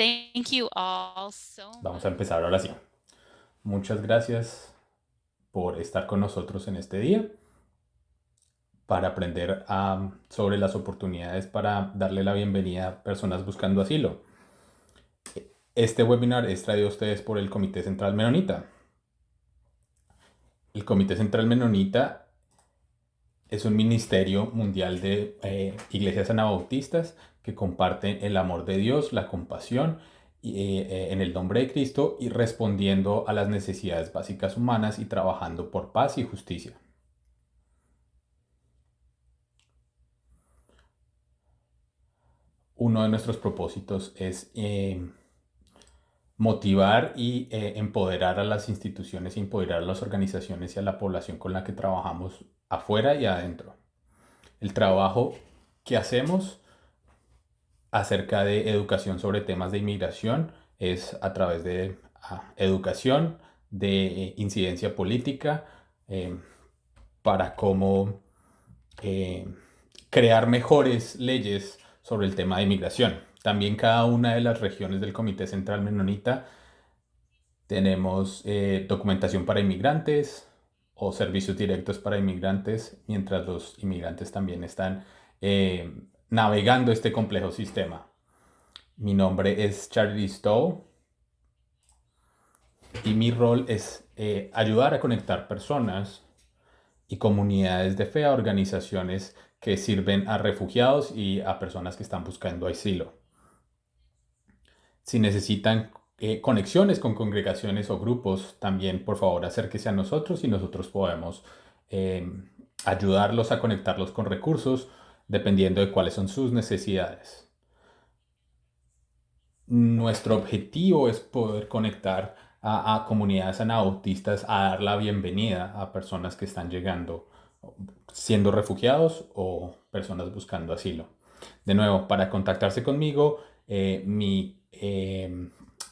Thank you all so Vamos a much. empezar ahora sí. Muchas gracias por estar con nosotros en este día para aprender sobre las oportunidades para darle la bienvenida a personas buscando asilo. Este webinar es traído a ustedes por el Comité Central Menonita. El Comité Central Menonita es un ministerio mundial de iglesias anabautistas que comparten el amor de Dios, la compasión en el nombre de Cristo y respondiendo a las necesidades básicas humanas y trabajando por paz y justicia. Uno de nuestros propósitos es motivar y empoderar a las instituciones, empoderar a las organizaciones y a la población con la que trabajamos afuera y adentro. El trabajo que hacemos acerca de educación sobre temas de inmigración es a través de educación, de incidencia política, eh, para cómo eh, crear mejores leyes sobre el tema de inmigración. También cada una de las regiones del Comité Central Menonita tenemos documentación para inmigrantes o servicios directos para inmigrantes, mientras los inmigrantes también están navegando este complejo sistema. Mi nombre es Charlie Stowe y mi rol es ayudar a conectar personas y comunidades de fe a organizaciones que sirven a refugiados y a personas que están buscando asilo. Si necesitan conexiones con congregaciones o grupos, también por favor acérquese a nosotros y nosotros podemos eh, ayudarlos a conectarlos con recursos dependiendo de cuáles son sus necesidades. Nuestro objetivo es poder conectar a comunidades anabautistas a dar la bienvenida a personas que están llegando siendo refugiados o personas buscando asilo. De nuevo, para contactarse conmigo, mi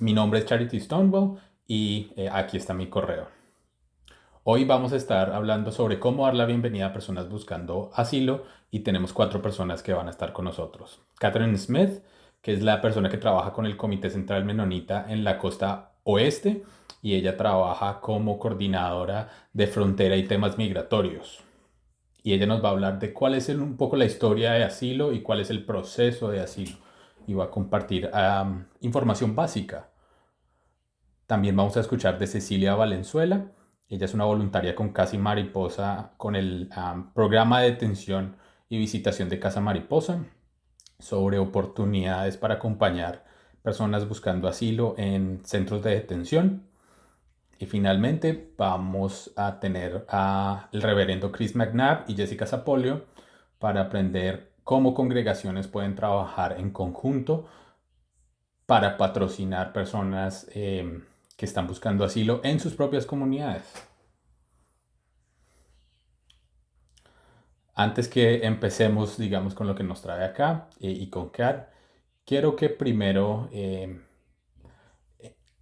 nombre es Charity Stonewall y aquí está mi correo. Hoy vamos a estar hablando sobre cómo dar la bienvenida a personas buscando asilo y tenemos 4 personas que van a estar con nosotros. Catherine Smith, que es la persona que trabaja con el Comité Central Menonita en la costa oeste y ella trabaja como coordinadora de frontera y temas migratorios. Y ella nos va a hablar de cuál es un poco la historia de asilo y cuál es el proceso de asilo. Y va a compartir información básica. También vamos a escuchar de Cecilia Valenzuela. Ella es una voluntaria con Casa Mariposa, con el programa de detención y visitación de Casa Mariposa, sobre oportunidades para acompañar personas buscando asilo en centros de detención. Y finalmente vamos a tener al reverendo Chris McNabb y Jessica Zapolio para aprender cómo congregaciones pueden trabajar en conjunto para patrocinar personas que están buscando asilo en sus propias comunidades. Antes que empecemos, digamos, con lo que nos trae acá y con Kat, quiero que primero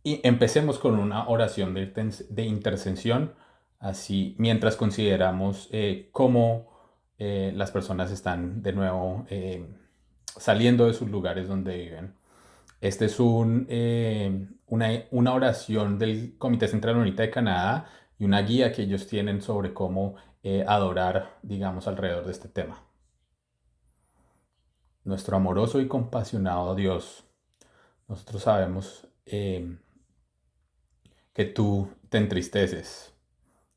y empecemos con una oración de intercesión, así mientras consideramos cómo las personas están de nuevo saliendo de sus lugares donde viven. Este es una oración del Comité Central Unita de Canadá y una guía que ellos tienen sobre cómo adorar, digamos, alrededor de este tema. Nuestro amoroso y compasionado Dios, nosotros sabemos que tú te entristeces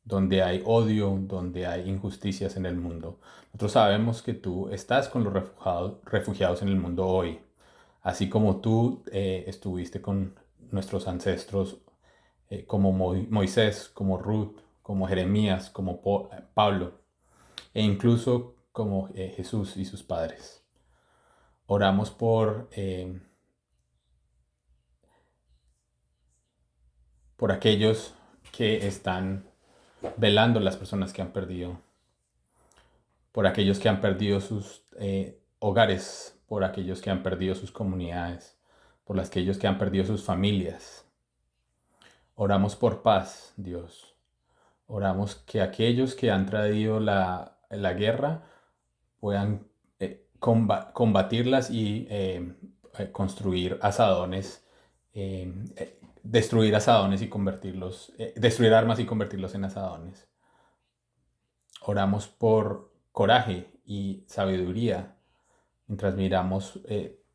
donde hay odio, donde hay injusticias en el mundo. Nosotros sabemos que tú estás con los refugiados en el mundo hoy, así como tú estuviste con nuestros ancestros como Moisés, como Ruth, como Jeremías, como Pablo, e incluso como Jesús y sus padres. Oramos por aquellos que están velando las personas que han perdido, por aquellos que han perdido sus hogares, por aquellos que han perdido sus comunidades, por aquellos que han perdido sus familias. Oramos por paz, Dios. Oramos que aquellos que han traído la guerra puedan combatirlas y construir asadones, destruir asadones y destruir armas y convertirlos en asadones. Oramos por coraje y sabiduría mientras miramos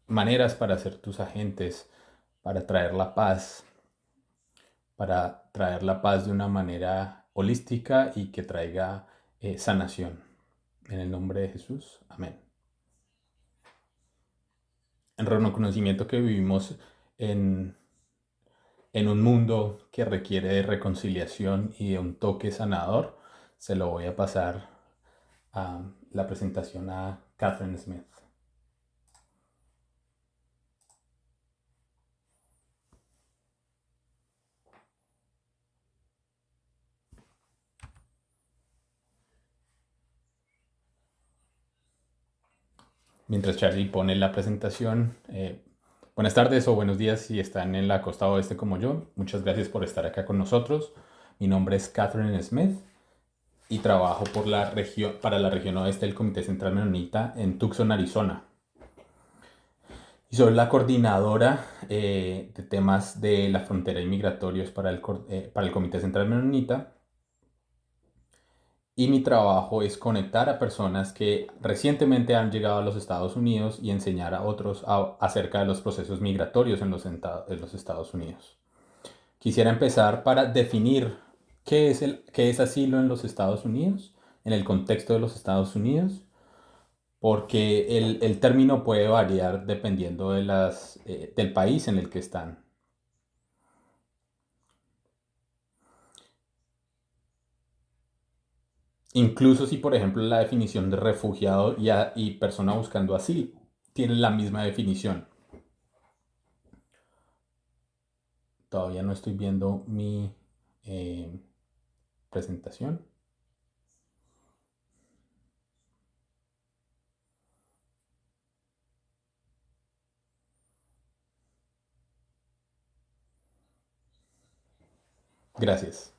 maneras para ser tus agentes, para traer la paz de una manera holística y que traiga sanación. En el nombre de Jesús, amén. En reconocimiento que vivimos en, en un mundo que requiere de reconciliación y de un toque sanador, se lo voy a pasar a la presentación a Catherine Smith. Mientras Charlie pone la presentación, buenas tardes o buenos días si están en la costa oeste como yo. Muchas gracias por estar acá con nosotros. Mi nombre es Catherine Smith y trabajo para la región oeste del Comité Central Menonita en Tucson, Arizona. Y soy la coordinadora de temas de la frontera y migratorios para el Comité Central Menonita. Y mi trabajo es conectar a personas que recientemente han llegado a los Estados Unidos y enseñar a otros acerca de los procesos migratorios en los Estados Unidos. Quisiera empezar para definir qué es asilo en los Estados Unidos, en el contexto de los Estados Unidos, porque el término puede variar dependiendo del país en el que están. Incluso si, por ejemplo, la definición de refugiado y persona buscando asilo tienen la misma definición. Todavía no estoy viendo mi presentación. Gracias.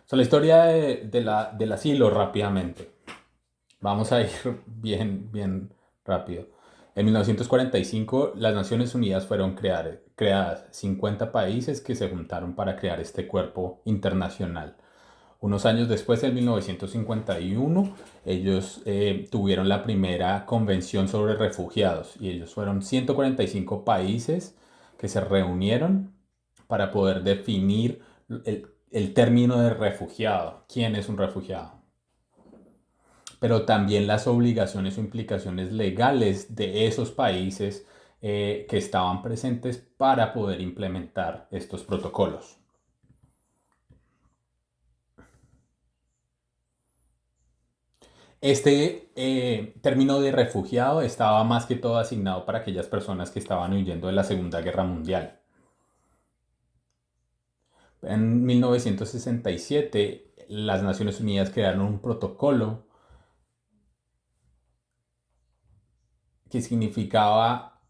La historia del asilo rápidamente. Vamos a ir bien rápido. En 1945 las Naciones Unidas fueron creadas 50 países que se juntaron para crear este cuerpo internacional. Unos años después, en 1951, ellos tuvieron la primera convención sobre refugiados y ellos fueron 145 países que se reunieron para poder definir el término de refugiado. ¿Quién es un refugiado? Pero también las obligaciones o implicaciones legales de esos países que estaban presentes para poder implementar estos protocolos. Este término de refugiado estaba más que todo asignado para aquellas personas que estaban huyendo de la Segunda Guerra Mundial. En 1967, las Naciones Unidas crearon un protocolo que significaba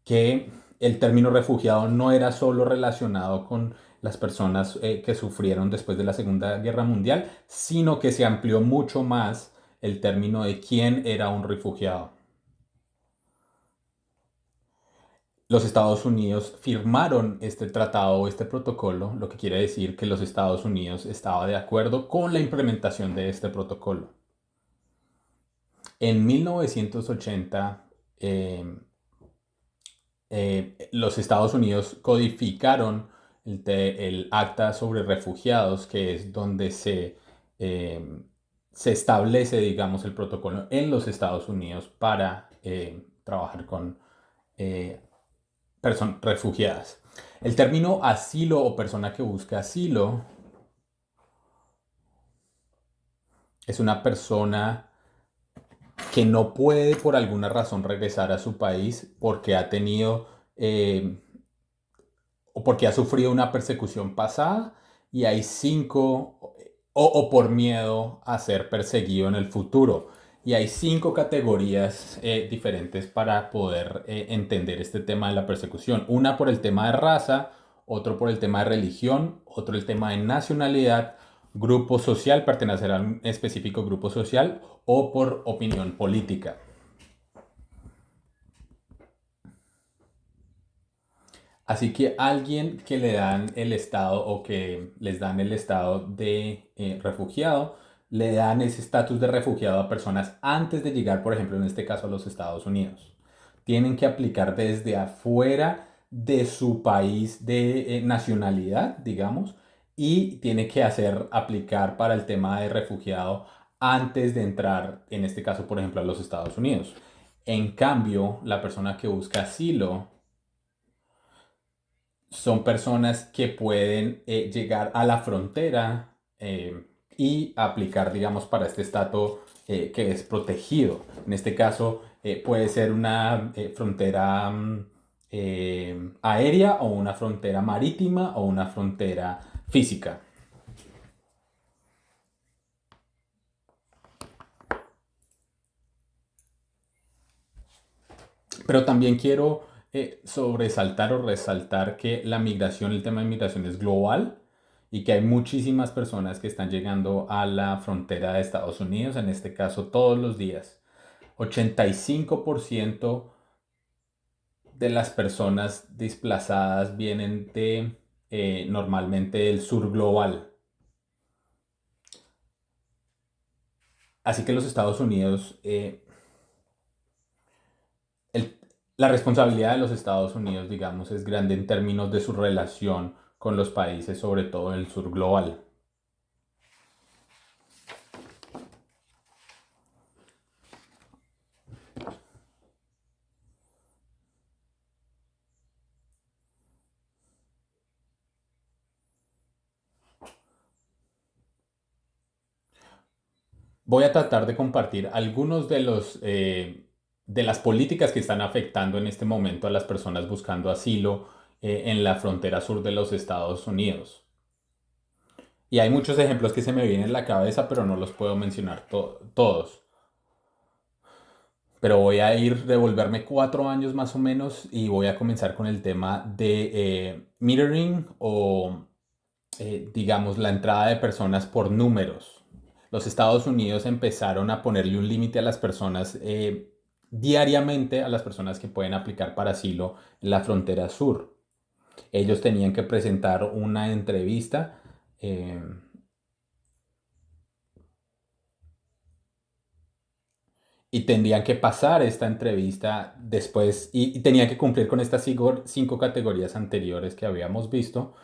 que el término refugiado no era solo relacionado con las personas que sufrieron después de la Segunda Guerra Mundial, sino que se amplió mucho más el término de quién era un refugiado. Los Estados Unidos firmaron este tratado o este protocolo, lo que quiere decir que los Estados Unidos estaba de acuerdo con la implementación de este protocolo. En 1980, los Estados Unidos codificaron el Acta sobre Refugiados, que es donde se establece, digamos, el protocolo en los Estados Unidos para trabajar con personas refugiadas. El término asilo o persona que busca asilo es una persona que no puede por alguna razón regresar a su país porque ha tenido o porque ha sufrido una persecución pasada y hay 5 o por miedo a ser perseguido en el futuro. Y hay 5 categorías diferentes para poder entender este tema de la persecución. Una por el tema de raza, otro por el tema de religión, otro el tema de nacionalidad, grupo social, pertenecer a un específico grupo social o por opinión política. Así que alguien que le dan el estado o que les dan el estado de refugiado, le dan ese estatus de refugiado a personas antes de llegar, por ejemplo, en este caso a los Estados Unidos. Tienen que aplicar desde afuera de su país de nacionalidad, digamos, y tiene que hacer aplicar para el tema de refugiado antes de entrar, en este caso, por ejemplo, a los Estados Unidos. En cambio, la persona que busca asilo son personas que pueden llegar a la frontera y aplicar, digamos, para este estatus que es protegido. En este caso, puede ser una frontera aérea o una frontera marítima o una frontera física. Pero también quiero sobresaltar o resaltar que la migración, el tema de migración es global y que hay muchísimas personas que están llegando a la frontera de Estados Unidos, en este caso todos los días. 85% de las personas desplazadas vienen de normalmente del sur global. Así que los Estados Unidos el- la responsabilidad de los Estados Unidos, digamos, es grande en términos de su relación con los países, sobre todo el sur global. Voy a tratar de compartir algunos de de las políticas que están afectando en este momento a las personas buscando asilo en la frontera sur de los Estados Unidos. Y hay muchos ejemplos que se me vienen en la cabeza, pero no los puedo mencionar todos. Pero voy a ir devolverme 4 años más o menos y voy a comenzar con el tema de metering o digamos la entrada de personas por números. Los Estados Unidos empezaron a ponerle un límite a las personas diariamente, a las personas que pueden aplicar para asilo en la frontera sur. Ellos tenían que presentar una entrevista. eh, y tendrían que pasar esta entrevista después y tenían que cumplir con estas cinco categorías anteriores que habíamos visto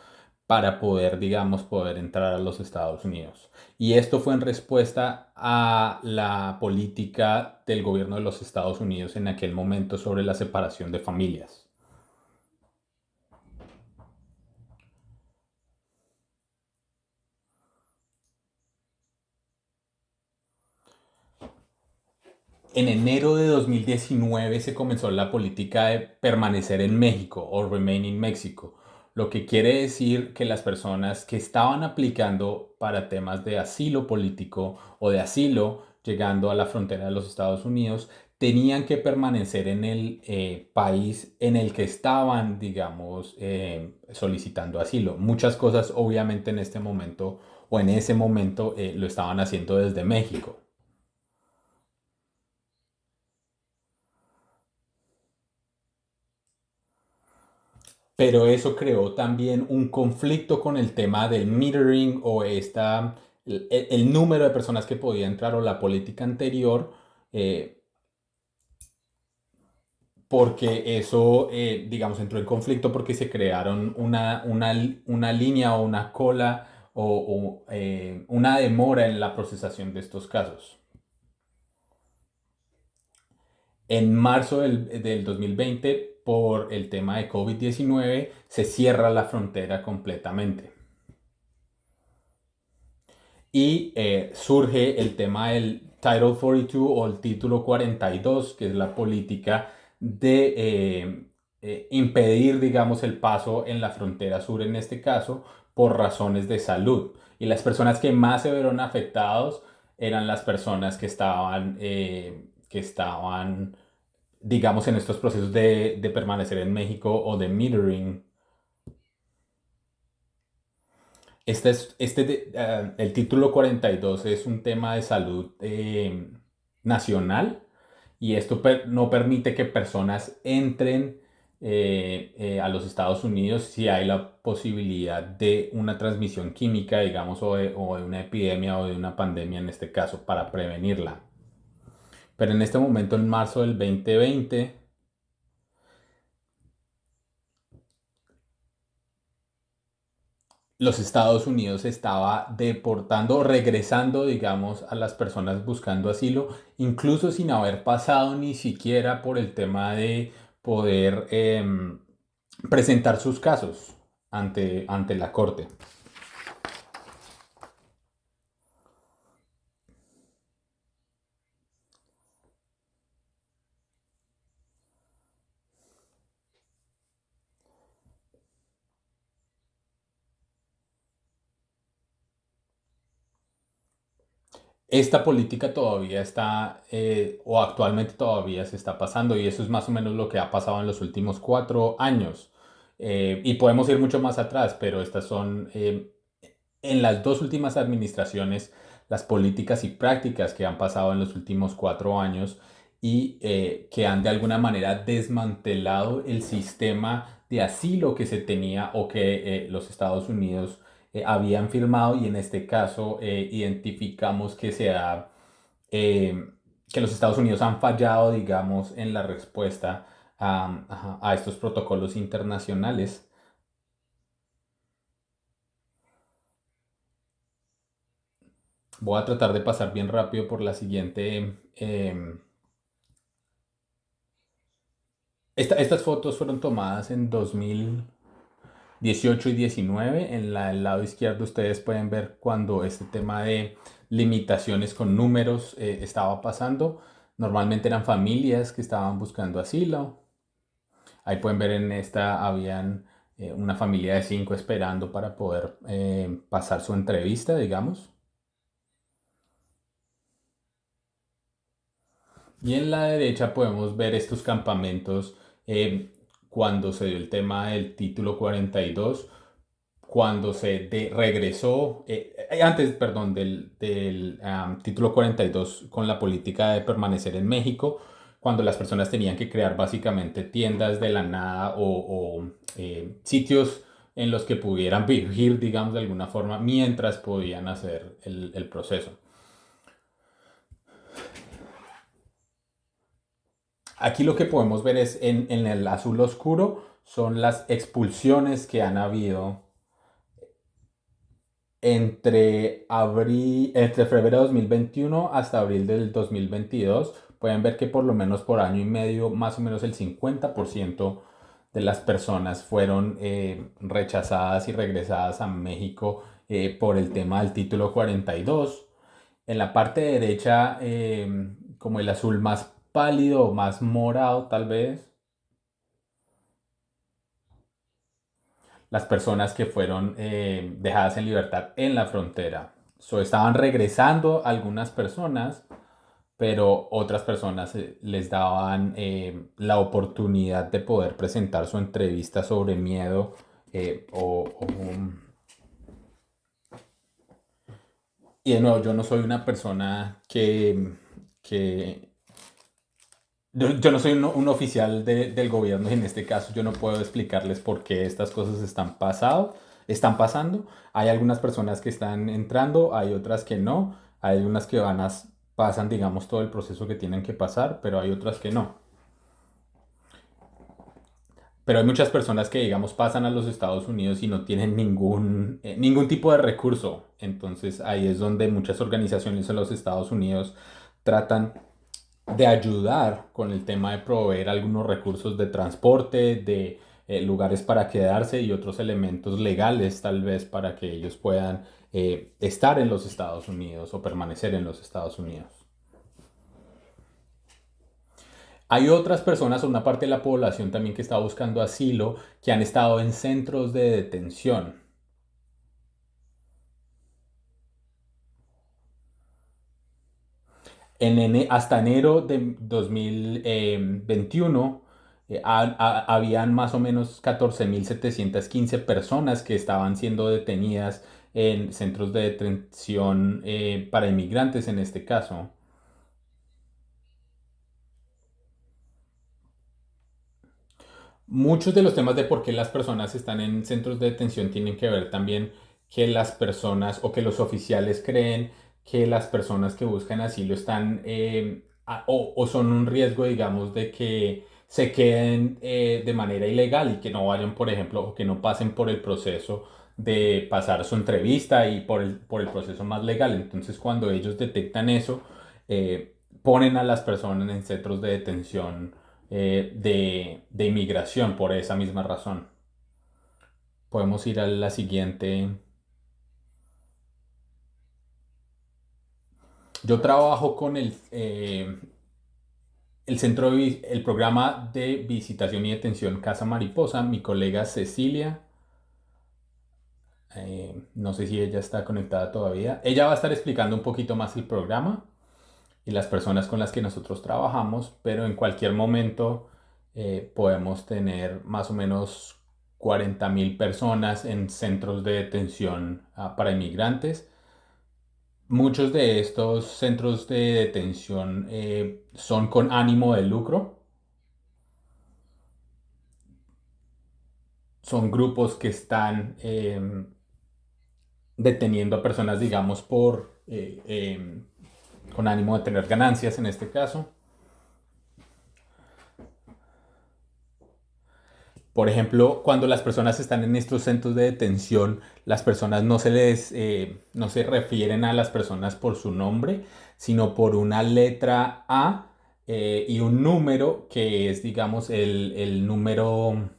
para poder, digamos, poder entrar a los Estados Unidos. Y esto fue en respuesta a la política del gobierno de los Estados Unidos en aquel momento sobre la separación de familias. En enero de 2019 se comenzó la política de permanecer en México o Remain in Mexico, lo que quiere decir que las personas que estaban aplicando para temas de asilo político o de asilo llegando a la frontera de los Estados Unidos tenían que permanecer en el país en el que estaban, digamos, solicitando asilo. Muchas cosas obviamente en este momento o en ese momento lo estaban haciendo desde México. Pero eso creó también un conflicto con el tema del metering o el número de personas que podía entrar o la política anterior, eh, porque eso, digamos, entró en conflicto porque se crearon una línea o una cola o una demora en la procesación de estos casos. En marzo del 2020, por el tema de COVID-19, se cierra la frontera completamente. Y surge el tema del Title 42 o el título 42, que es la política de impedir, digamos, el paso en la frontera sur, en este caso, por razones de salud. Y las personas que más se vieron afectados eran las personas que estaban, digamos, en estos procesos de permanecer en México o de metering. El título 42 es un tema de salud nacional y esto no permite que personas entren a los Estados Unidos si hay la posibilidad de una transmisión química, digamos, o de una epidemia o de una pandemia en este caso, para prevenirla. Pero en este momento, en marzo del 2020, los Estados Unidos estaba deportando, regresando, digamos, a las personas buscando asilo, incluso sin haber pasado ni siquiera por el tema de poder presentar sus casos ante la corte. Esta política todavía está, o actualmente todavía se está pasando, y eso es más o menos lo que ha pasado en los últimos 4 años. Y podemos ir mucho más atrás, pero estas son, en las dos últimas administraciones, las políticas y prácticas que han pasado en los últimos 4 años y que han de alguna manera desmantelado el sistema de asilo que se tenía o que los Estados Unidos habían firmado, y en este caso identificamos eh, que los Estados Unidos han fallado, digamos, en la respuesta a estos protocolos internacionales. Voy a tratar de pasar bien rápido por la siguiente. Estas fotos fueron tomadas en 2018 y 19. El lado izquierdo ustedes pueden ver cuando este tema de limitaciones con números estaba pasando. Normalmente eran familias que estaban buscando asilo. Ahí pueden ver en esta habían una familia de 5 esperando para poder pasar su entrevista, digamos. Y en la derecha podemos ver estos campamentos eh, cuando se dio el tema del título 42, cuando regresó, antes, perdón, del título 42 con la política de permanecer en México, cuando las personas tenían que crear básicamente tiendas de la nada o sitios en los que pudieran vivir, digamos, de alguna forma, mientras podían hacer el proceso. Aquí lo que podemos ver es en el azul oscuro son las expulsiones que han habido entre febrero de 2021 hasta abril del 2022. Pueden ver que por lo menos por año y medio, más o menos el 50% de las personas fueron rechazadas y regresadas a México por el tema del título 42. En la parte derecha, como el azul más pálido o más morado tal vez, las personas que fueron dejadas en libertad en la frontera. Estaban regresando algunas personas, pero otras personas les daban la oportunidad de poder presentar su entrevista sobre miedo y de nuevo, yo no soy una persona que yo no soy un oficial del gobierno, y en este caso yo no puedo explicarles por qué estas cosas están pasando. Hay algunas personas que están entrando, hay otras que no, hay unas que pasan, digamos, todo el proceso que tienen que pasar, pero hay otras que no. Pero hay muchas personas que, digamos, pasan a los Estados Unidos y no tienen ningún tipo de recurso. Entonces ahí es donde muchas organizaciones en los Estados Unidos tratan de ayudar con el tema de proveer algunos recursos de transporte, de lugares para quedarse y otros elementos legales tal vez para que ellos puedan estar en los Estados Unidos o permanecer en los Estados Unidos. Hay otras personas, una parte de la población también que está buscando asilo, que han estado en centros de detención. Hasta enero de 2021 habían más o menos 14.715 personas que estaban siendo detenidas en centros de detención para inmigrantes en este caso. Muchos de los temas de por qué las personas están en centros de detención tienen que ver también que las personas o que los oficiales creen que las personas que buscan asilo están o son un riesgo, digamos, de que se queden de manera ilegal y que no vayan, por ejemplo, o que no pasen por el proceso de pasar su entrevista y por el proceso más legal. Entonces, cuando ellos detectan eso, ponen a las personas en centros de detención de inmigración por esa misma razón. Podemos ir a la siguiente. Yo trabajo con el el programa de visitación y detención Casa Mariposa. Mi colega Cecilia, no sé si ella está conectada todavía. Ella va a estar explicando un poquito más el programa y las personas con las que nosotros trabajamos, pero en cualquier momento podemos tener más o menos 40.000 personas en centros de detención para inmigrantes. Muchos de estos centros de detención son con ánimo de lucro. Son grupos que están deteniendo a personas, digamos, con ánimo de tener ganancias en este caso. Por ejemplo, cuando las personas están en estos centros de detención, las personas no se refieren a las personas por su nombre, sino por una letra A y un número que es, digamos, el número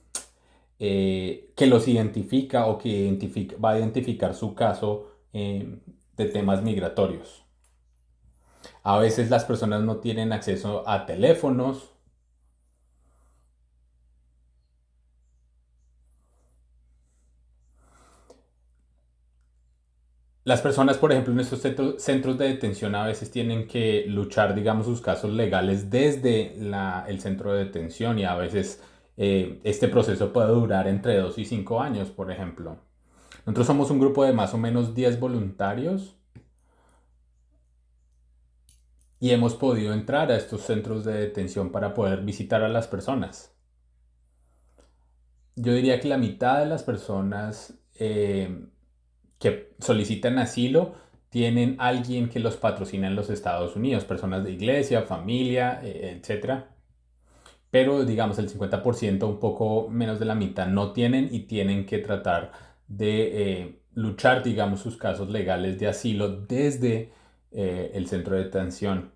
que los identifica o que va a identificar su caso de temas migratorios. A veces las personas no tienen acceso a teléfonos. Las personas, por ejemplo, en estos centros de detención a veces tienen que luchar, digamos, sus casos legales desde el centro de detención y a veces este proceso puede durar entre 2 y 5 años, por ejemplo. Nosotros somos un grupo de más o menos 10 voluntarios y hemos podido entrar a estos centros de detención para poder visitar a las personas. Yo diría que la mitad de las personas que solicitan asilo tienen alguien que los patrocina en los Estados Unidos, personas de iglesia, familia, etcétera. Pero digamos el 50%, un poco menos de la mitad, no tienen y tienen que tratar de luchar, digamos, sus casos legales de asilo desde el centro de detención.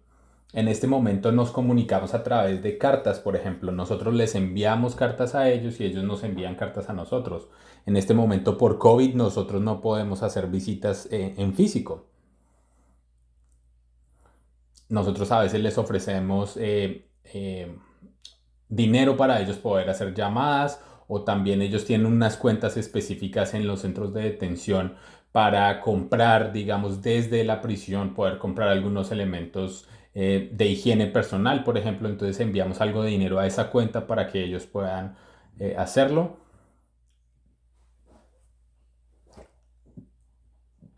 En este momento nos comunicamos a través de cartas, por ejemplo. Nosotros les enviamos cartas a ellos y ellos nos envían cartas a nosotros. En este momento por COVID nosotros no podemos hacer visitas en físico. Nosotros a veces les ofrecemos dinero para ellos poder hacer llamadas o también ellos tienen unas cuentas específicas en los centros de detención para comprar, digamos, desde la prisión, poder comprar algunos elementos de higiene personal, por ejemplo. Entonces enviamos algo de dinero a esa cuenta para que ellos puedan hacerlo.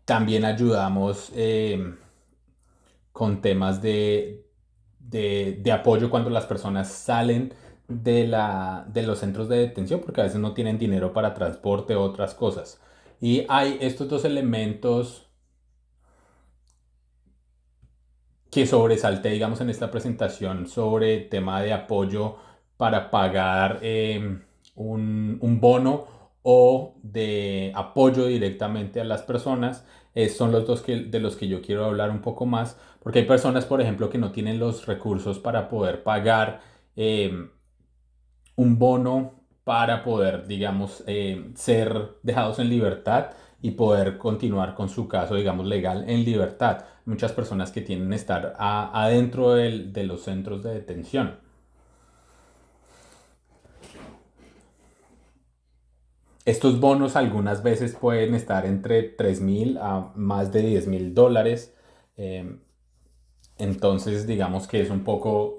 También ayudamos con temas de apoyo cuando las personas salen de los centros de detención, porque a veces no tienen dinero para transporte o otras cosas. Y hay estos dos elementos que sobresalté, digamos, en esta presentación sobre tema de apoyo para pagar un bono o de apoyo directamente a las personas. Son los dos de los que yo quiero hablar un poco más, porque hay personas, por ejemplo, que no tienen los recursos para poder pagar un bono para poder, digamos, ser dejados en libertad y poder continuar con su caso, digamos, legal en libertad. Muchas personas que tienen que estar adentro de los centros de detención. Estos bonos algunas veces pueden estar entre 3.000 a más de 10.000 dólares. Eh, entonces, digamos que es un poco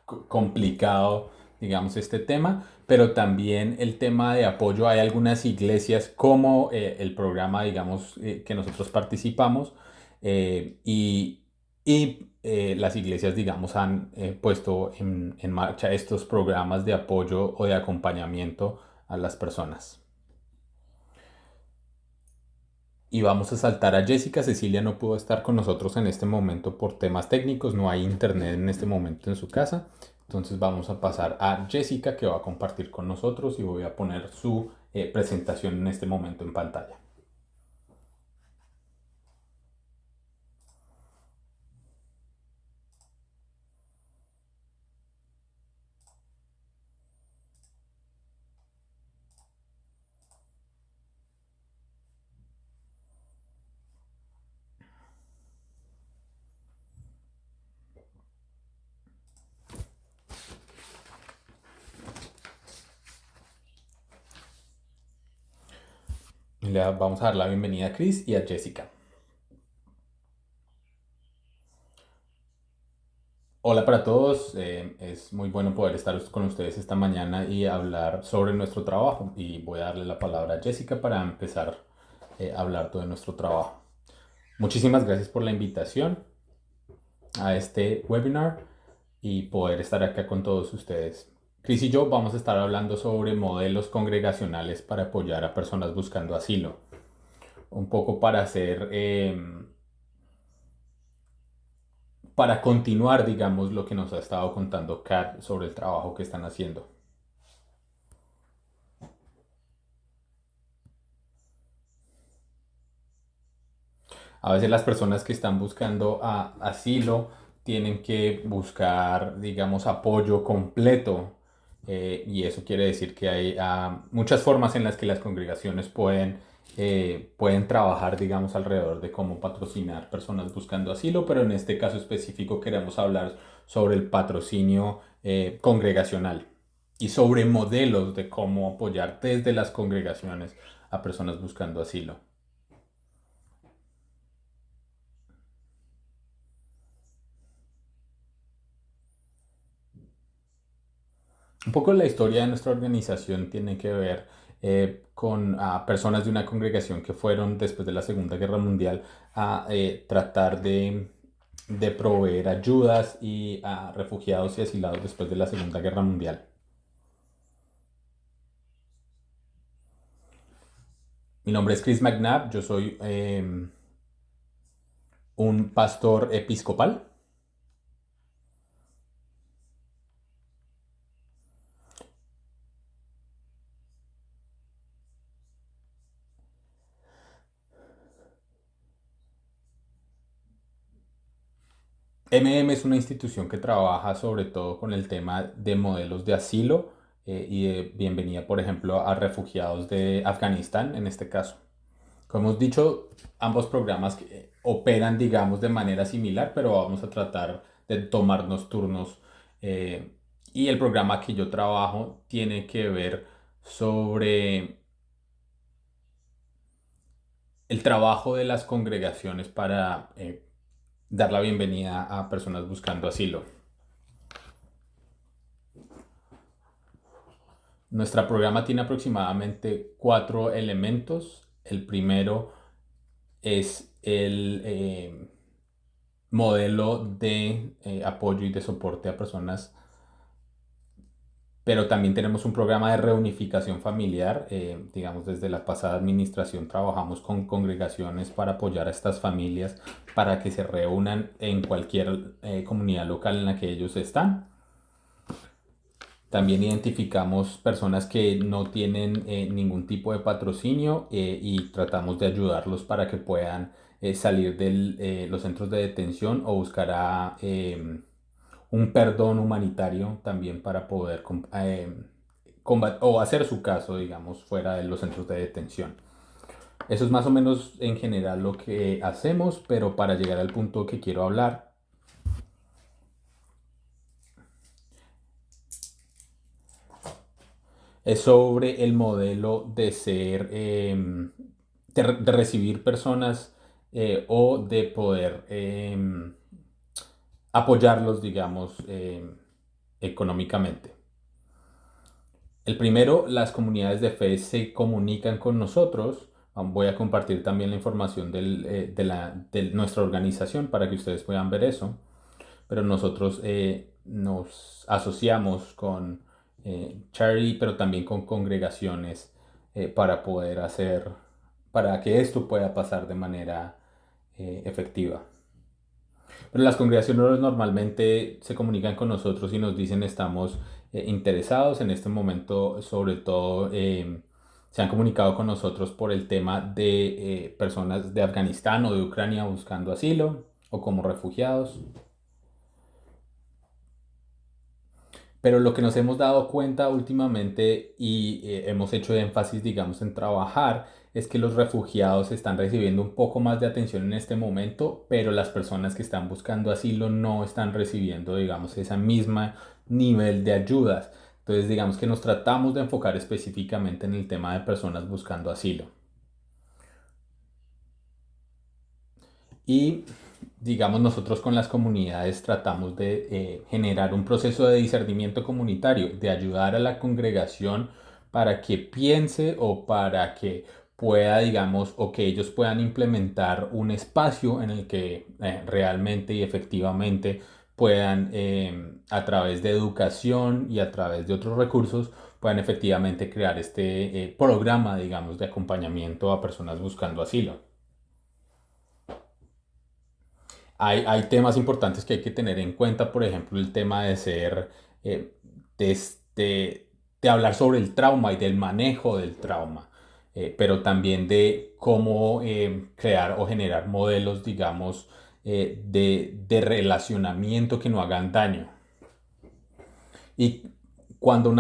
complicado, digamos, este tema, pero también el tema de apoyo. Hay algunas iglesias como el programa, digamos, que nosotros participamos y las iglesias, digamos, han puesto en marcha estos programas de apoyo o de acompañamiento a las personas. Y vamos a saltar a Jessica. Cecilia no pudo estar con nosotros en este momento por temas técnicos, no hay internet en este momento en su casa. Entonces vamos a pasar a Jessica, que va a compartir con nosotros, y voy a poner su presentación en este momento en pantalla. Vamos a dar la bienvenida a Chris y a Jessica. Hola para todos, es muy bueno poder estar con ustedes esta mañana y hablar sobre nuestro trabajo. Y voy a darle la palabra a Jessica para empezar a hablar todo de nuestro trabajo. Muchísimas gracias por la invitación a este webinar y poder estar acá con todos ustedes. Chris y yo vamos a estar hablando sobre modelos congregacionales para apoyar a personas buscando asilo. Un poco para hacer, para continuar, digamos, lo que nos ha estado contando Kat sobre el trabajo que están haciendo. A veces las personas que están buscando asilo tienen que buscar, digamos, apoyo completo. Y eso quiere decir que hay muchas formas en las que las congregaciones pueden trabajar, digamos, alrededor de cómo patrocinar personas buscando asilo, pero en este caso específico queremos hablar sobre el patrocinio congregacional y sobre modelos de cómo apoyar desde las congregaciones a personas buscando asilo. Un poco la historia de nuestra organización tiene que ver con personas de una congregación que fueron después de la Segunda Guerra Mundial a tratar de proveer ayudas y a refugiados y asilados después de la Segunda Guerra Mundial. Mi nombre es Chris McNabb, yo soy un pastor episcopal. MM es una institución que trabaja sobre todo con el tema de modelos de asilo y de bienvenida, por ejemplo, a refugiados de Afganistán en este caso. Como hemos dicho, ambos programas operan, digamos, de manera similar, pero vamos a tratar de tomarnos turnos. Y el programa que yo trabajo tiene que ver sobre el trabajo de las congregaciones para dar la bienvenida a personas buscando asilo. Nuestro programa tiene aproximadamente 4 elementos. El primero es el modelo de apoyo y de soporte a personas, pero también tenemos un programa de reunificación familiar. Digamos, desde la pasada administración trabajamos con congregaciones para apoyar a estas familias para que se reúnan en cualquier comunidad local en la que ellos están. También identificamos personas que no tienen ningún tipo de patrocinio y tratamos de ayudarlos para que puedan salir de los centros de detención o buscar un perdón humanitario también para poder o hacer su caso, digamos, fuera de los centros de detención. Eso es más o menos en general lo que hacemos, pero para llegar al punto que quiero hablar, es sobre el modelo de ser, de recibir personas o de poder apoyarlos, digamos, económicamente. El primero, las comunidades de fe se comunican con nosotros. Voy a compartir también la información de nuestra organización para que ustedes puedan ver eso. pero nosotros nos asociamos con charity, pero también con congregaciones para poder hacer, para que esto pueda pasar de manera efectiva. Pero las congregaciones normalmente se comunican con nosotros y nos dicen estamos interesados en este momento, sobre todo se han comunicado con nosotros por el tema de personas de Afganistán o de Ucrania buscando asilo o como refugiados. Pero lo que nos hemos dado cuenta últimamente y hemos hecho énfasis, digamos, en trabajar, es que los refugiados están recibiendo un poco más de atención en este momento, pero las personas que están buscando asilo no están recibiendo, digamos, ese mismo nivel de ayudas. Entonces, digamos que nos tratamos de enfocar específicamente en el tema de personas buscando asilo. Y digamos, nosotros con las comunidades tratamos de generar un proceso de discernimiento comunitario, de ayudar a la congregación para que piense o para que pueda, digamos, o que ellos puedan implementar un espacio en el que realmente y efectivamente puedan, a través de educación y a través de otros recursos, puedan efectivamente crear este programa, digamos, de acompañamiento a personas buscando asilo. Hay temas importantes que hay que tener en cuenta, por ejemplo, el tema de ser, eh, de, de hablar sobre el trauma y del manejo del trauma, pero también de cómo crear o generar modelos, digamos, de relacionamiento que no hagan daño. Y cuando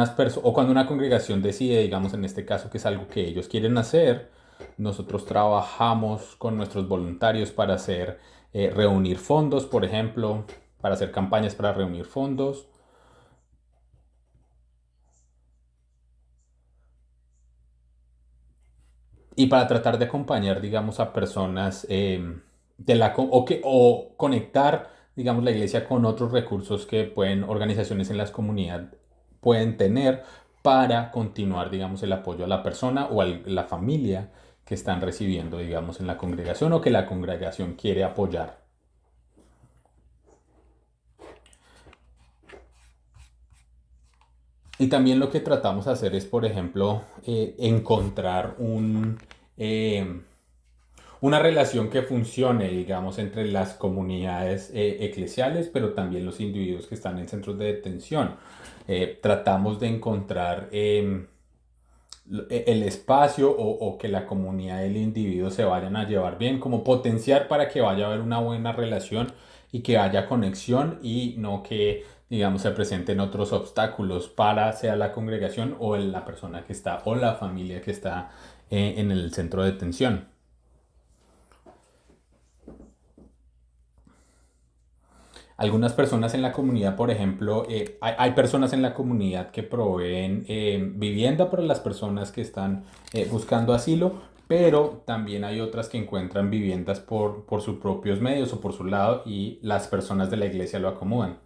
o cuando una congregación decide, digamos en este caso que es algo que ellos quieren hacer, nosotros trabajamos con nuestros voluntarios para hacer, reunir fondos, por ejemplo, para hacer campañas para reunir fondos y para tratar de acompañar, digamos, a personas o conectar, digamos, la iglesia con otros recursos que pueden organizaciones en las comunidades pueden tener para continuar, digamos, el apoyo a la persona o a la familia que están recibiendo, digamos, en la congregación o que la congregación quiere apoyar. Y también lo que tratamos de hacer es, por ejemplo, encontrar eh, una relación que funcione, digamos, entre las comunidades eclesiales, pero también los individuos que están en centros de detención. Tratamos de encontrar el espacio o que la comunidad y el individuo se vayan a llevar bien, como potenciar para que vaya a haber una buena relación y que haya conexión y no que, digamos, se presenten otros obstáculos para sea la congregación o la persona que está o la familia que está en el centro de detención. Algunas personas en la comunidad, por ejemplo, hay personas en la comunidad que proveen vivienda para las personas que están buscando asilo, pero también hay otras que encuentran viviendas por sus propios medios o por su lado y las personas de la iglesia lo acomodan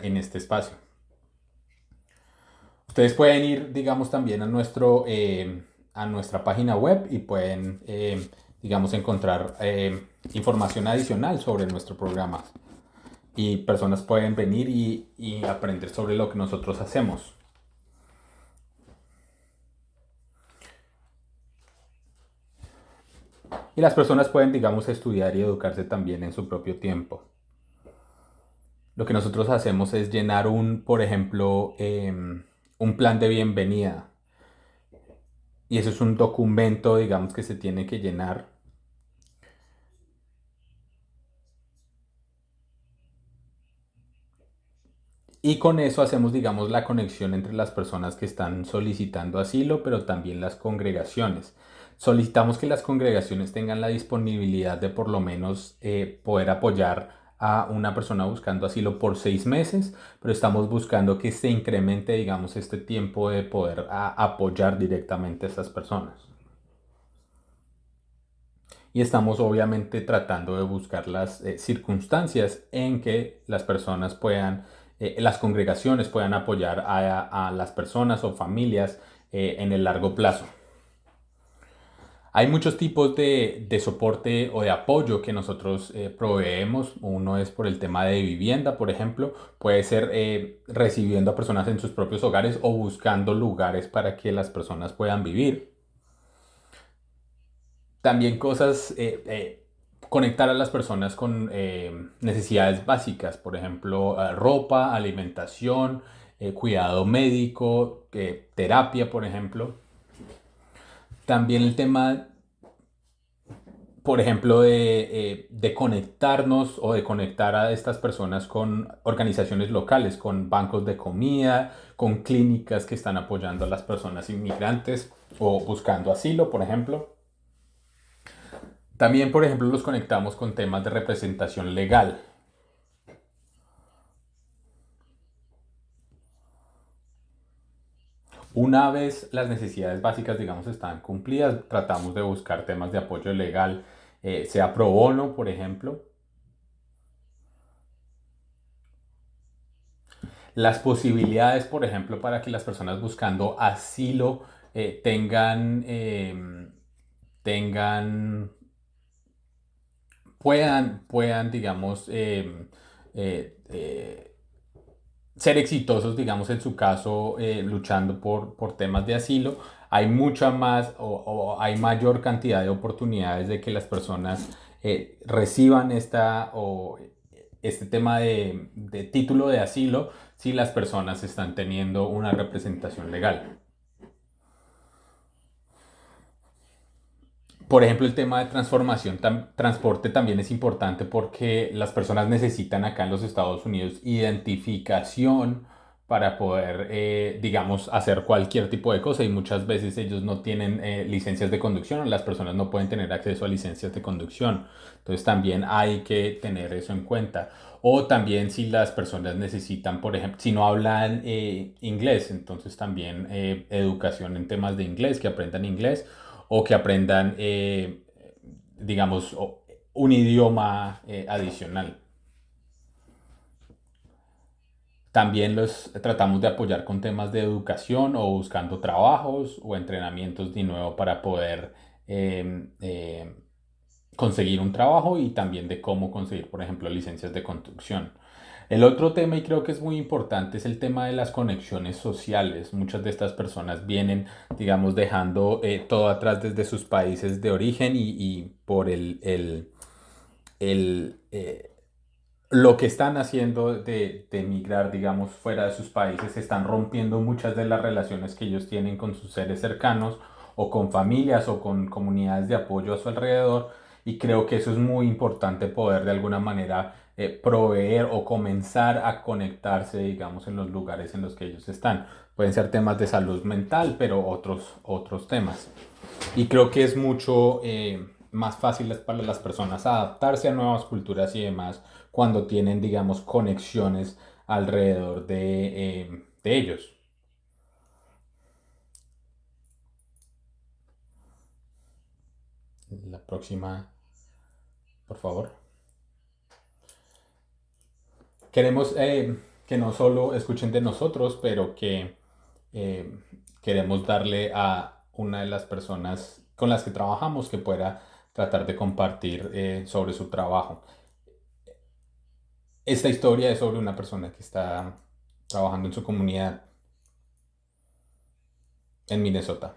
en este espacio. Ustedes pueden ir, digamos, también a nuestra página web y pueden, digamos, encontrar información adicional sobre nuestro programa y personas pueden venir y aprender sobre lo que nosotros hacemos. Y las personas pueden, digamos, estudiar y educarse también en su propio tiempo. Lo que nosotros hacemos es llenar por ejemplo, un plan de bienvenida. Y eso es un documento, digamos, que se tiene que llenar. Y con eso hacemos, digamos, la conexión entre las personas que están solicitando asilo, pero también las congregaciones. Solicitamos que las congregaciones tengan la disponibilidad de por lo menos poder apoyar a una persona buscando asilo por 6 meses, pero estamos buscando que se incremente, digamos, este tiempo de poder apoyar directamente a estas personas. Y estamos obviamente tratando de buscar las circunstancias en que las personas puedan, las congregaciones puedan apoyar a las personas o familias en el largo plazo. Hay muchos tipos de soporte o de apoyo que nosotros proveemos. Uno es por el tema de vivienda, por ejemplo. Puede ser recibiendo a personas en sus propios hogares o buscando lugares para que las personas puedan vivir. También cosas, conectar a las personas con necesidades básicas, por ejemplo, ropa, alimentación, cuidado médico, terapia, por ejemplo. También el tema, por ejemplo, de conectarnos o de conectar a estas personas con organizaciones locales, con bancos de comida, con clínicas que están apoyando a las personas inmigrantes o buscando asilo, por ejemplo. También, por ejemplo, los conectamos con temas de representación legal. Una vez las necesidades básicas, digamos, están cumplidas, tratamos de buscar temas de apoyo legal, sea pro bono, por ejemplo. Las posibilidades, por ejemplo, para que las personas buscando asilo tengan, puedan, digamos, eh, eh, ser exitosos, digamos, en su caso, luchando por temas de asilo. Hay mucha más o hay mayor cantidad de oportunidades de que las personas reciban este tema de título de asilo si las personas están teniendo una representación legal. Por ejemplo, el tema de transformación, transporte también es importante porque las personas necesitan acá en los Estados Unidos identificación para poder, digamos, hacer cualquier tipo de cosa y muchas veces ellos no tienen licencias de conducción, las personas no pueden tener acceso a licencias de conducción. Entonces también hay que tener eso en cuenta. O también si las personas necesitan, por ejemplo, si no hablan inglés, entonces también educación en temas de inglés, que aprendan inglés o que aprendan, digamos, un idioma adicional. También los tratamos de apoyar con temas de educación o buscando trabajos o entrenamientos de nuevo para poder conseguir un trabajo y también de cómo conseguir, por ejemplo, licencias de construcción. El otro tema, y creo que es muy importante, es el tema de las conexiones sociales. Muchas de estas personas vienen, digamos, dejando todo atrás desde sus países de origen y por el, lo que están haciendo de emigrar, digamos, fuera de sus países, están rompiendo muchas de las relaciones que ellos tienen con sus seres cercanos o con familias o con comunidades de apoyo a su alrededor. Y creo que eso es muy importante poder de alguna manera proveer o comenzar a conectarse, digamos, en los lugares en los que ellos están. Pueden ser temas de salud mental, pero otros temas. Y creo que es mucho más fácil para las personas adaptarse a nuevas culturas y demás cuando tienen, digamos, conexiones alrededor de ellos. La próxima, por favor. Queremos que no solo escuchen de nosotros, pero que eh, queremos darle a una de las personas con las que trabajamos que pueda tratar de compartir sobre su trabajo. Esta historia es sobre una persona que está trabajando en su comunidad en Minnesota.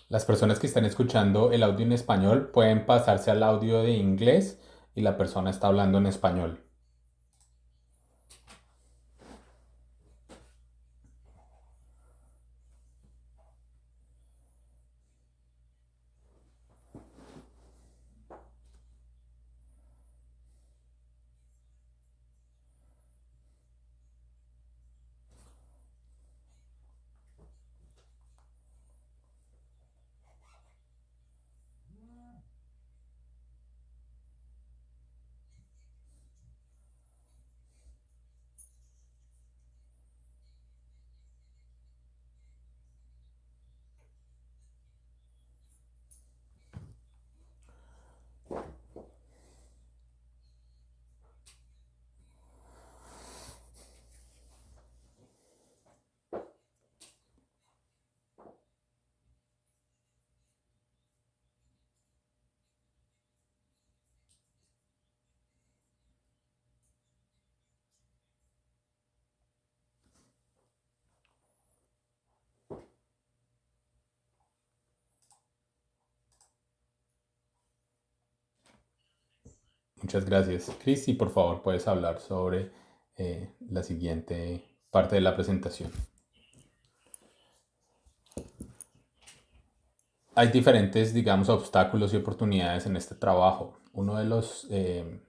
Las personas que están escuchando el audio en español pueden pasarse al audio de inglés y la persona está hablando en español. Muchas gracias. Cristi, por favor, puedes hablar sobre la siguiente parte de la presentación. Hay diferentes, digamos, obstáculos y oportunidades en este trabajo. Uno de los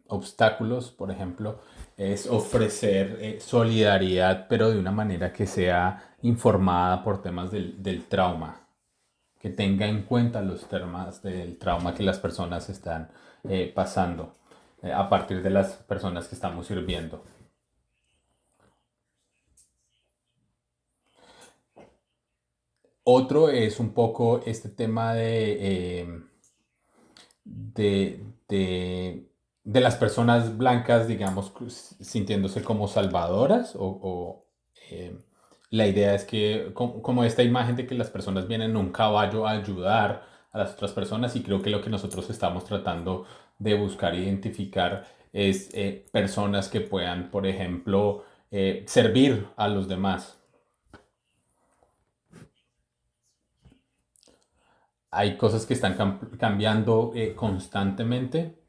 obstáculos, por ejemplo, es ofrecer solidaridad, pero de una manera que sea informada por temas del trauma, que tenga en cuenta los temas del trauma que las personas están pasando a partir de las personas que estamos sirviendo. Otro es un poco este tema de las personas blancas, digamos, sintiéndose como salvadoras eh, la idea es que como esta imagen de que las personas vienen en un caballo a ayudar a las otras personas y creo que lo que nosotros estamos tratando de buscar e identificar es personas que puedan, por ejemplo, servir a los demás. Hay cosas que están cambiando constantemente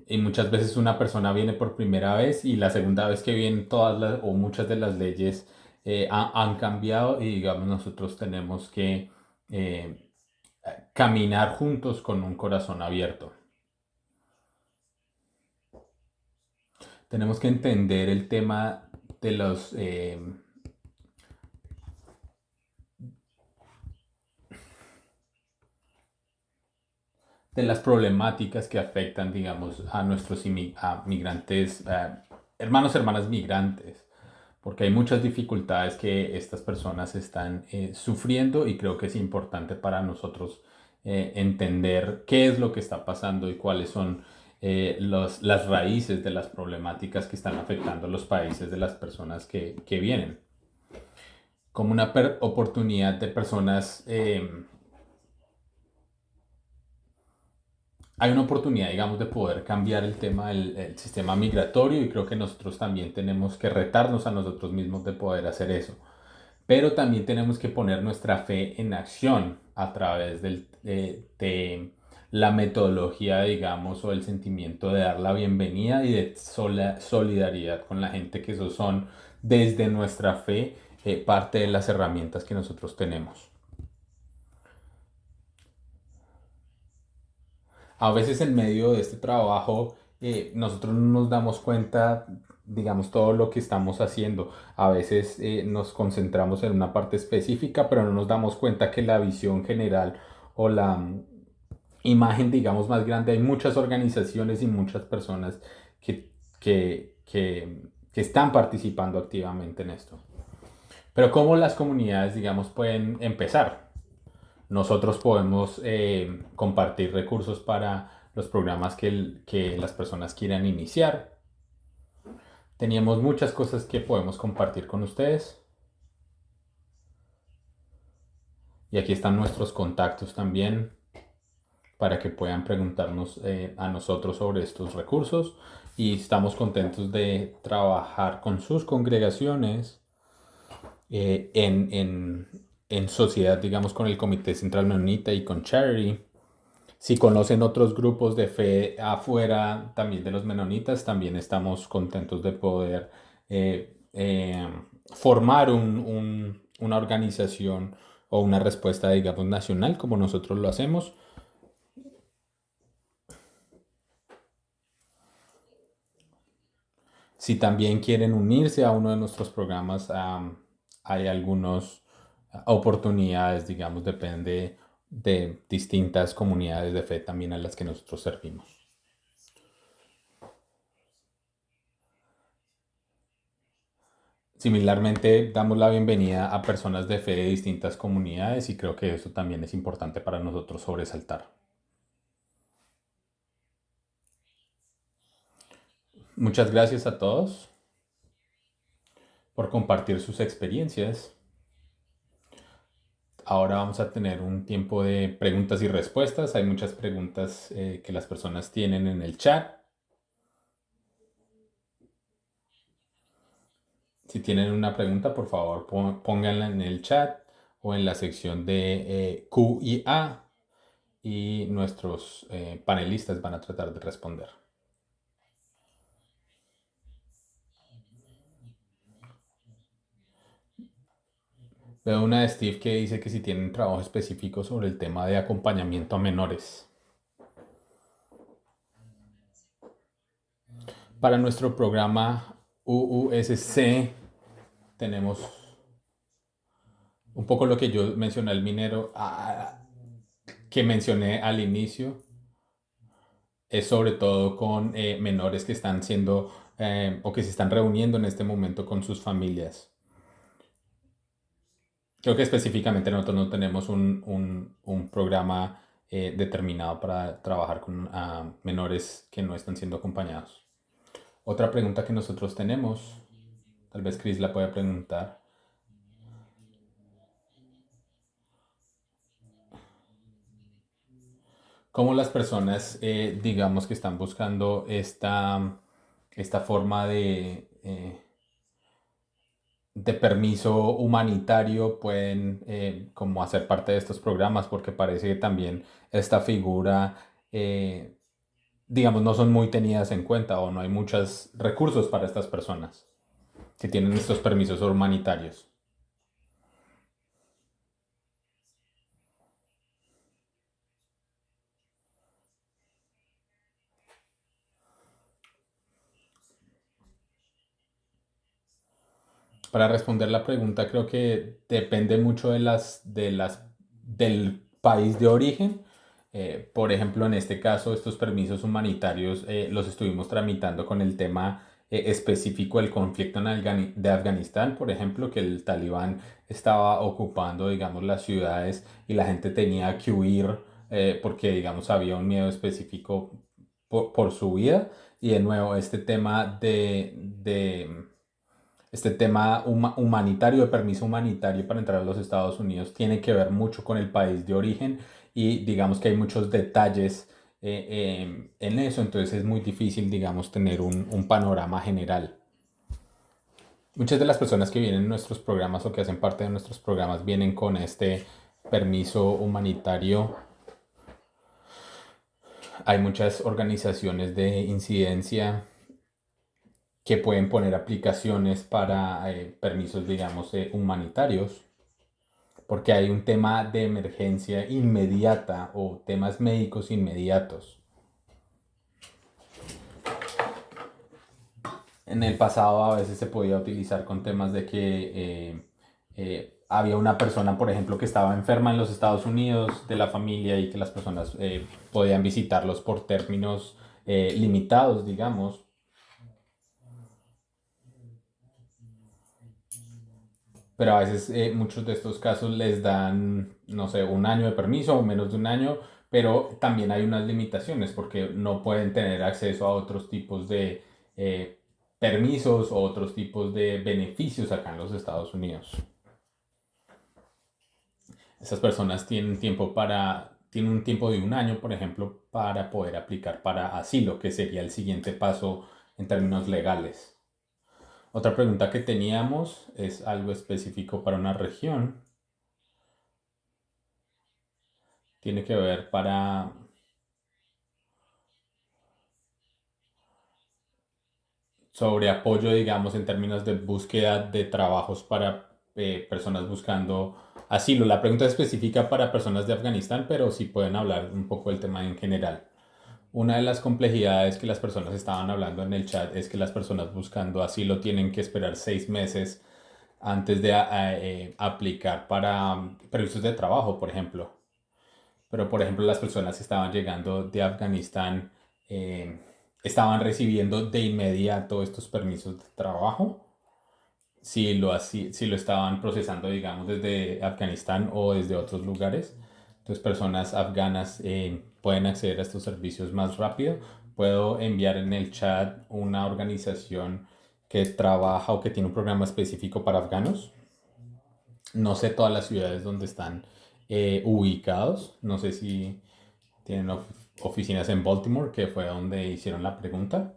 y muchas veces una persona viene por primera vez y la segunda vez que vienen todas las o muchas de las leyes han cambiado y digamos nosotros tenemos que eh, caminar juntos con un corazón abierto. Tenemos que entender el tema de los de las problemáticas que afectan, digamos, a nuestros migrantes, hermanos, hermanas migrantes, porque hay muchas dificultades que estas personas están sufriendo y creo que es importante para nosotros entender qué es lo que está pasando y cuáles son las raíces de las problemáticas que están afectando los países de las personas que vienen. Como una oportunidad de personas hay una oportunidad, digamos, de poder cambiar el tema del sistema migratorio y creo que nosotros también tenemos que retarnos a nosotros mismos de poder hacer eso. Pero también tenemos que poner nuestra fe en acción a través de la metodología, digamos, o el sentimiento de dar la bienvenida y de solidaridad con la gente, que esos son desde nuestra fe parte de las herramientas que nosotros tenemos. A veces en medio de este trabajo nosotros no nos damos cuenta, digamos, todo lo que estamos haciendo. A veces nos concentramos en una parte específica, pero no nos damos cuenta que la visión general o la imagen, digamos, más grande, hay muchas organizaciones y muchas personas que, que están participando activamente en esto. Pero ¿cómo las comunidades, digamos, pueden empezar? Nosotros podemos compartir recursos para los programas que las personas quieran iniciar. Teníamos muchas cosas que podemos compartir con ustedes. Y aquí están nuestros contactos también para que puedan preguntarnos a nosotros sobre estos recursos. Y estamos contentos de trabajar con sus congregaciones en sociedad, digamos, con el Comité Central Menonita y con Charity. Si conocen otros grupos de fe afuera también de los menonitas, también estamos contentos de poder formar una organización o una respuesta, digamos, nacional como nosotros lo hacemos. Si también quieren unirse a uno de nuestros programas, hay algunas oportunidades, digamos, depende de distintas comunidades de fe también a las que nosotros servimos. Similarmente, damos la bienvenida a personas de fe de distintas comunidades y creo que eso también es importante para nosotros sobresaltar. Muchas gracias a todos por compartir sus experiencias. Ahora vamos a tener un tiempo de preguntas y respuestas. Hay muchas preguntas que las personas tienen en el chat. Si tienen una pregunta, por favor, pónganla en el chat o en la sección de Q y A y nuestros panelistas van a tratar de responder. Veo una de Steve que dice que si tienen trabajo específico sobre el tema de acompañamiento a menores. Para nuestro programa UUSC tenemos un poco lo que yo mencioné al minero, que mencioné al inicio, es sobre todo con menores que están siendo o que se están reuniendo en este momento con sus familias. Creo que específicamente nosotros no tenemos un programa determinado para trabajar con menores que no están siendo acompañados. Otra pregunta que nosotros tenemos, tal vez Chris la pueda preguntar. ¿Cómo las personas, digamos, que están buscando esta forma de permiso humanitario pueden como hacer parte de estos programas? Porque parece que también esta figura, digamos, no son muy tenidas en cuenta o no hay muchos recursos para estas personas que tienen estos permisos humanitarios. Para responder la pregunta, creo que depende mucho del país de origen. Por ejemplo, en este caso, estos permisos humanitarios los estuvimos tramitando con el tema específico del conflicto de Afganistán, por ejemplo, que el talibán estaba ocupando, digamos, las ciudades y la gente tenía que huir porque, digamos, había un miedo específico por su vida. Y de nuevo, este tema humanitario, de permiso humanitario para entrar a los Estados Unidos, tiene que ver mucho con el país de origen y digamos que hay muchos detalles en eso, entonces es muy difícil, digamos, tener un panorama general. Muchas de las personas que vienen en nuestros programas o que hacen parte de nuestros programas vienen con este permiso humanitario. Hay muchas organizaciones de incidencia que pueden poner aplicaciones para permisos, digamos, humanitarios, porque hay un tema de emergencia inmediata o temas médicos inmediatos. En el pasado a veces se podía utilizar con temas de que había una persona, por ejemplo, que estaba enferma en los Estados Unidos de la familia y que las personas podían visitarlos por términos limitados, digamos. Pero a veces muchos de estos casos les dan, no sé, un año de permiso o menos de un año, pero también hay unas limitaciones porque no pueden tener acceso a otros tipos de permisos o otros tipos de beneficios acá en los Estados Unidos. Estas personas tienen un tiempo de un año, por ejemplo, para poder aplicar para asilo, que sería el siguiente paso en términos legales. Otra pregunta que teníamos es algo específico para una región. Tiene que ver sobre apoyo, digamos, en términos de búsqueda de trabajos para personas buscando asilo. La pregunta es específica para personas de Afganistán, pero sí pueden hablar un poco del tema en general. Una de las complejidades que las personas estaban hablando en el chat es que las personas buscando asilo tienen que esperar 6 meses antes de aplicar para permisos de trabajo, por ejemplo. Pero, por ejemplo, las personas que estaban llegando de Afganistán eh, estaban recibiendo de inmediato estos permisos de trabajo. Si lo estaban procesando, digamos, desde Afganistán o desde otros lugares. Entonces, personas afganas pueden acceder a estos servicios más rápido. Puedo enviar en el chat una organización que trabaja o que tiene un programa específico para afganos. No sé todas las ciudades donde están ubicados. No sé si tienen oficinas en Baltimore, que fue donde hicieron la pregunta.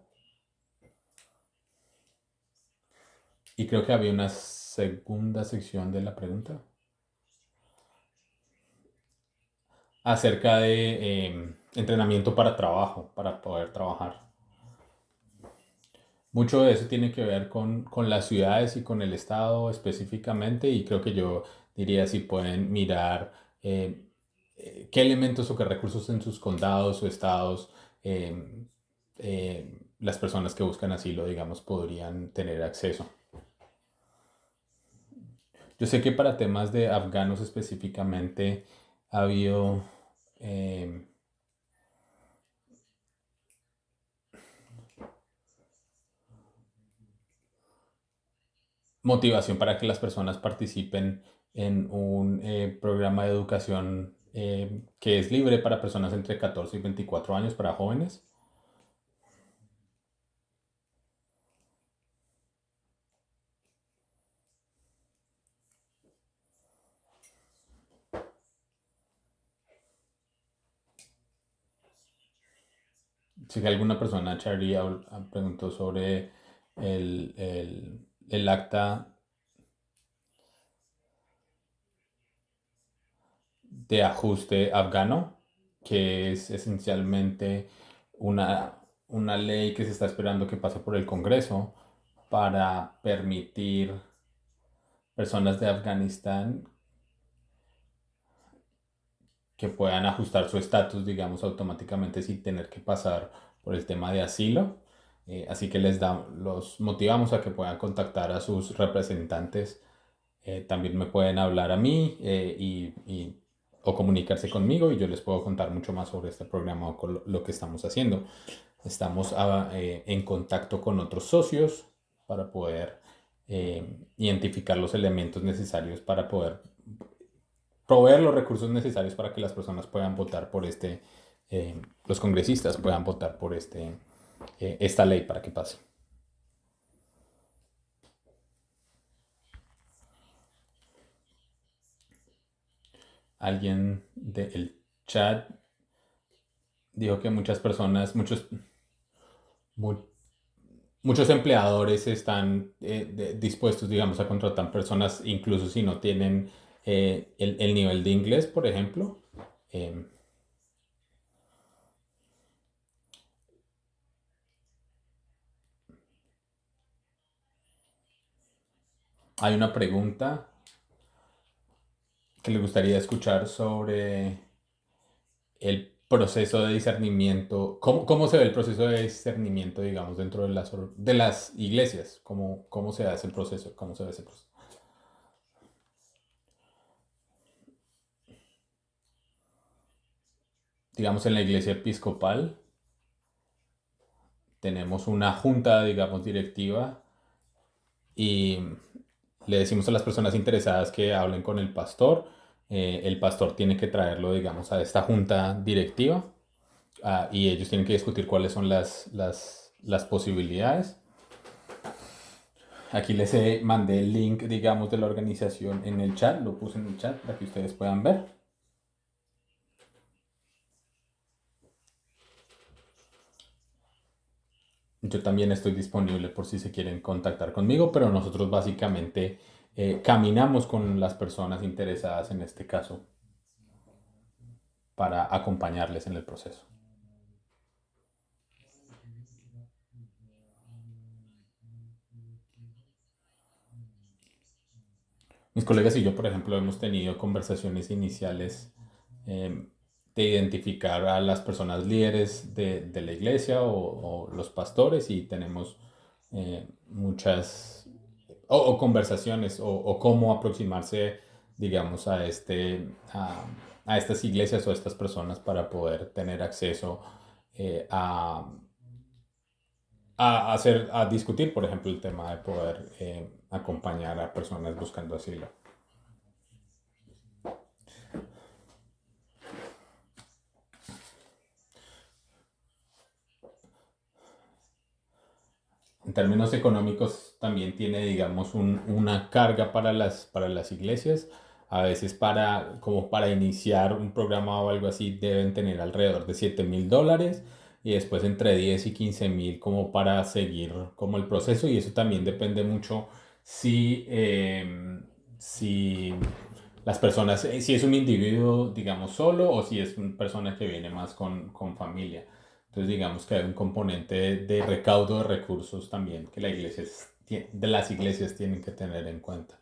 Y creo que había una segunda sección de la pregunta. acerca de entrenamiento para trabajo, para poder trabajar. Mucho de eso tiene que ver con las ciudades y con el estado específicamente, y creo que yo diría si pueden mirar eh, qué elementos o qué recursos en sus condados o estados eh, las personas que buscan asilo, digamos, podrían tener acceso. Yo sé que para temas de afganos específicamente ha habido eh, motivación para que las personas participen en un programa de educación que es libre para personas entre 14 y 24 años, para jóvenes. Si alguna persona, Charlie, preguntó sobre el acta de ajuste afgano, que es esencialmente una ley que se está esperando que pase por el Congreso para permitir personas de Afganistán que puedan ajustar su estatus, digamos, automáticamente sin tener que pasar por el tema de asilo. Así que los motivamos a que puedan contactar a sus representantes. También me pueden hablar a mí o comunicarse conmigo, y yo les puedo contar mucho más sobre este programa o con lo que estamos haciendo. Estamos en contacto con otros socios para poder identificar los elementos necesarios para poder proveer los recursos necesarios para que las personas puedan votar por los congresistas puedan votar por esta ley para que pase. Alguien del chat dijo que muchas personas, mu- muchos empleadores están dispuestos, digamos, a contratar personas incluso si no tienen el nivel de inglés, por ejemplo. Em, Hay una pregunta que le gustaría escuchar sobre el proceso de discernimiento. ¿Cómo se ve el proceso de discernimiento, digamos, dentro de las iglesias? ¿Cómo se hace el proceso? ¿Cómo se ve ese proceso? Digamos, en la iglesia episcopal tenemos una junta, digamos, directiva, y le decimos a las personas interesadas que hablen con el pastor. El pastor tiene que traerlo, digamos, a esta junta directiva, y ellos tienen que discutir cuáles son las posibilidades. Aquí les mandé el link, digamos, de la organización en el chat, lo puse en el chat para que ustedes puedan ver. Yo también estoy disponible por si se quieren contactar conmigo, pero nosotros básicamente caminamos con las personas interesadas en este caso para acompañarles en el proceso. Mis colegas y yo, por ejemplo, hemos tenido conversaciones iniciales eh, de identificar a las personas líderes de la iglesia o los pastores, y tenemos muchas o conversaciones o cómo aproximarse, digamos, a estas iglesias o a estas personas para poder tener acceso a discutir, por ejemplo, el tema de poder acompañar a personas buscando asilo. En términos económicos también tiene, digamos, una carga para las iglesias. A veces como para iniciar un programa o algo así deben tener alrededor de $7,000, y después entre 10 y 15,000 como para seguir como el proceso, y eso también depende mucho si las personas, si es un individuo, digamos, solo o si es una persona que viene más con familia. Entonces, digamos que hay un componente de recaudo de recursos también que de las iglesias tienen que tener en cuenta.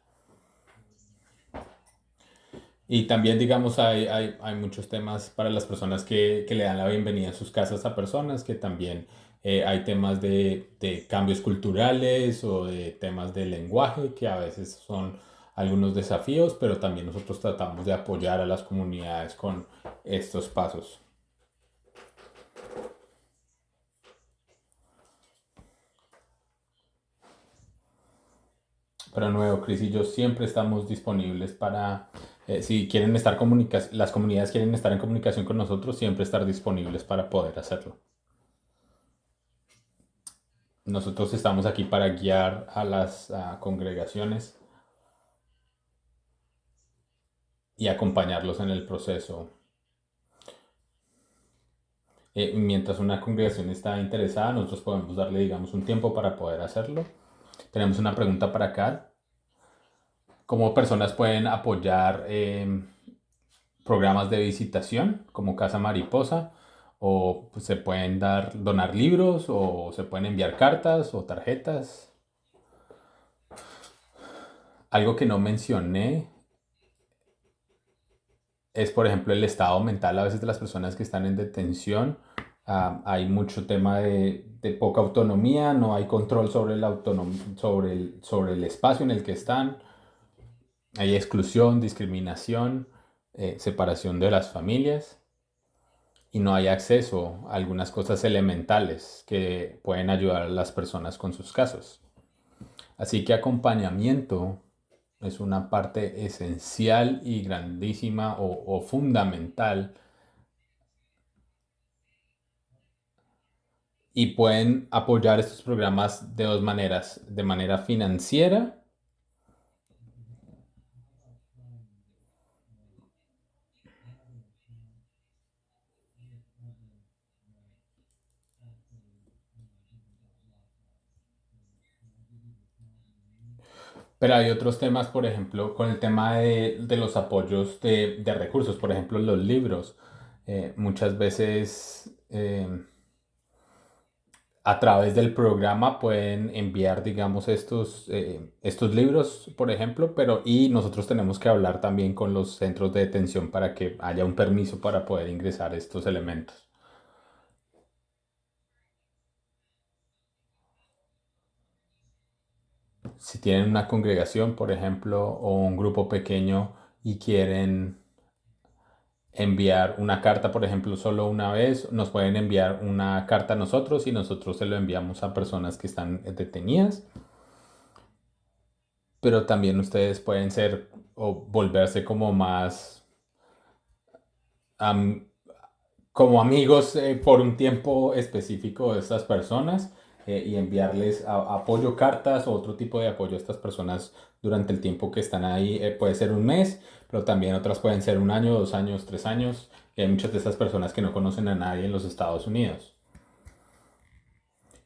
Y también, digamos, hay muchos temas para las personas que le dan la bienvenida a sus casas a personas, que también hay temas de cambios culturales o de temas de lenguaje, que a veces son algunos desafíos, pero también nosotros tratamos de apoyar a las comunidades con estos pasos. Pero nuevo, Cris y yo siempre estamos disponibles para, si quieren estar las comunidades quieren estar en comunicación con nosotros, siempre estar disponibles para poder hacerlo. Nosotros estamos aquí para guiar a las congregaciones y acompañarlos en el proceso. Mientras una congregación está interesada, nosotros podemos darle, digamos, un tiempo para poder hacerlo. Tenemos una pregunta para acá. ¿Cómo personas pueden apoyar programas de visitación como Casa Mariposa? ¿O pues, se pueden donar libros o se pueden enviar cartas o tarjetas? Algo que no mencioné es, por ejemplo, el estado mental a veces de las personas que están en detención. Hay mucho tema de poca autonomía, no hay control sobre sobre el espacio en el que están. Hay exclusión, discriminación, separación de las familias y no hay acceso a algunas cosas elementales que pueden ayudar a las personas con sus casos. Así que acompañamiento es una parte esencial y grandísima o fundamental y pueden apoyar estos programas de dos maneras, de manera financiera. Pero hay otros temas, por ejemplo, con el tema de los apoyos de recursos, por ejemplo, los libros. Muchas veces a través del programa pueden enviar, digamos, estos libros, por ejemplo, y nosotros tenemos que hablar también con los centros de detención para que haya un permiso para poder ingresar estos elementos. Si tienen una congregación, por ejemplo, o un grupo pequeño y quieren enviar una carta, por ejemplo, solo una vez, nos pueden enviar una carta a nosotros y nosotros se lo enviamos a personas que están detenidas. Pero también ustedes pueden ser o volverse como más am- como amigos por un tiempo específico de estas personas y enviarles apoyo, cartas o otro tipo de apoyo a estas personas durante el tiempo que están ahí. Puede ser un mes, pero también otras pueden ser un año, 2 años, 3 años. Y hay muchas de estas personas que no conocen a nadie en los Estados Unidos.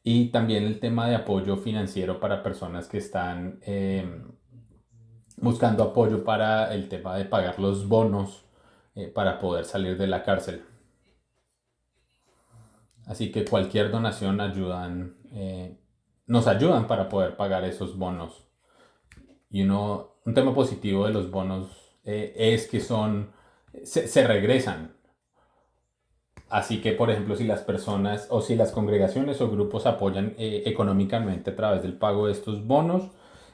Y también el tema de apoyo financiero para personas que están buscando apoyo para el tema de pagar los bonos para poder salir de la cárcel. Así que cualquier donación nos ayudan para poder pagar esos bonos. Y un tema positivo de los bonos es que se regresan. Así que, por ejemplo, si las personas o si las congregaciones o grupos apoyan económicamente a través del pago de estos bonos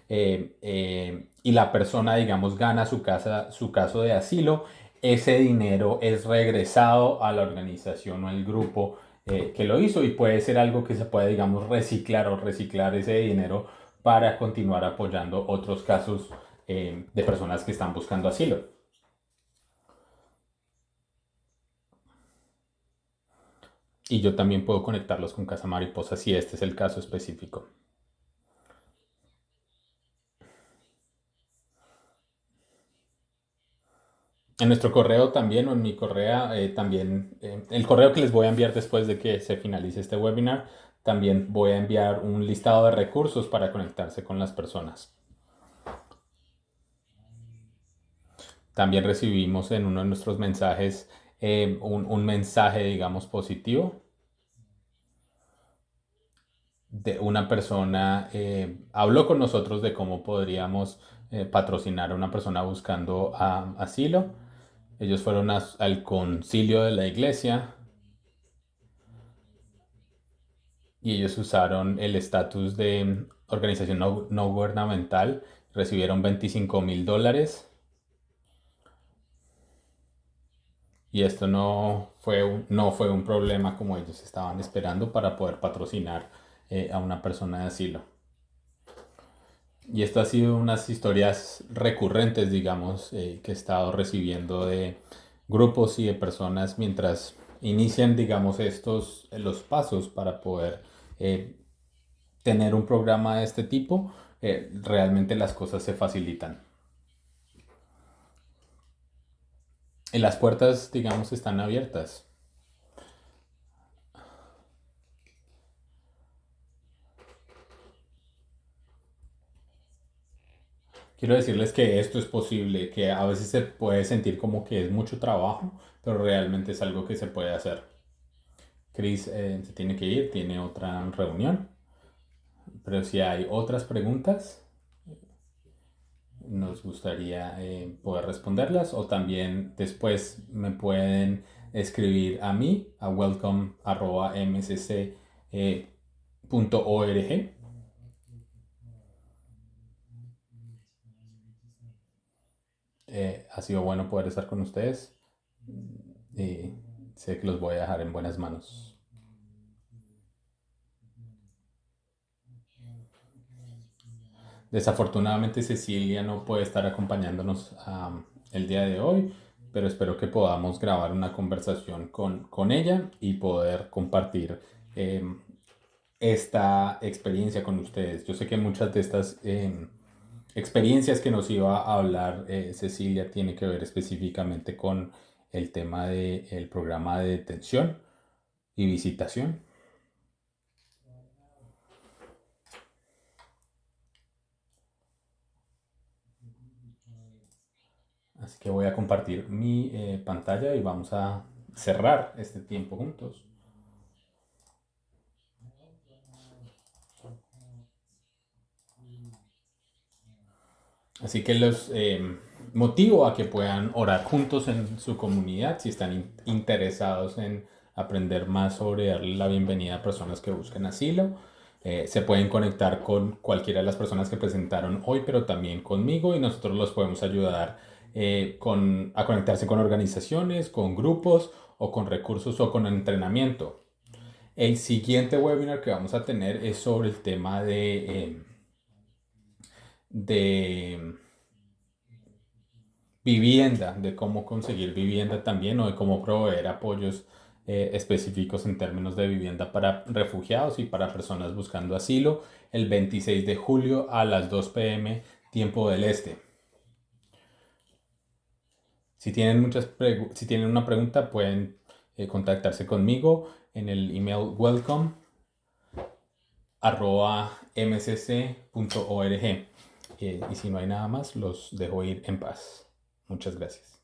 y la persona, digamos, gana su caso de asilo, ese dinero es regresado a la organización o al grupo que lo hizo y puede ser algo que se puede, digamos, reciclar ese dinero para continuar apoyando otros casos de personas que están buscando asilo. Y yo también puedo conectarlos con Casa Mariposa si este es el caso específico. En nuestro correo también, o en mi correo también, el correo que les voy a enviar después de que se finalice este webinar, también voy a enviar un listado de recursos para conectarse con las personas. También recibimos en uno de nuestros mensajes un mensaje, digamos, positivo de una persona, habló con nosotros de cómo podríamos patrocinar a una persona buscando asilo. Ellos fueron al concilio de la iglesia y ellos usaron el estatus de organización no gubernamental, recibieron $25,000 y esto no fue un problema como ellos estaban esperando para poder patrocinar a una persona de asilo. Y esto ha sido unas historias recurrentes, digamos, que he estado recibiendo de grupos y de personas mientras inician, digamos, los pasos para poder eh, tener un programa de este tipo. Realmente las cosas se facilitan. Y las puertas, digamos, están abiertas. Quiero decirles que esto es posible, que a veces se puede sentir como que es mucho trabajo, pero realmente es algo que se puede hacer. Chris se tiene que ir, tiene otra reunión, pero si hay otras preguntas, nos gustaría poder responderlas o también después me pueden escribir a mí a welcome@mcc.org. Ha sido bueno poder estar con ustedes y sé que los voy a dejar en buenas manos. Desafortunadamente Cecilia no puede estar acompañándonos el día de hoy, pero espero que podamos grabar una conversación con ella y poder compartir esta experiencia con ustedes. Yo sé que muchas de estas experiencias que nos iba a hablar Cecilia tiene que ver específicamente con el tema del programa de detención y visitación. Así que voy a compartir mi pantalla y vamos a cerrar este tiempo juntos. Así que los motivo a que puedan orar juntos en su comunidad si están interesados en aprender más sobre darle la bienvenida a personas que buscan asilo. Se pueden conectar con cualquiera de las personas que presentaron hoy, pero también conmigo y nosotros los podemos ayudar a conectarse con organizaciones, con grupos o con recursos o con entrenamiento. El siguiente webinar que vamos a tener es sobre el tema de vivienda, de cómo conseguir vivienda también o de cómo proveer apoyos específicos en términos de vivienda para refugiados y para personas buscando asilo el 26 de julio a las 2 p.m. tiempo del este. Si tienen una pregunta pueden contactarse conmigo en el email welcome@mcc.org. Y si no hay nada más, los dejo ir en paz. Muchas gracias.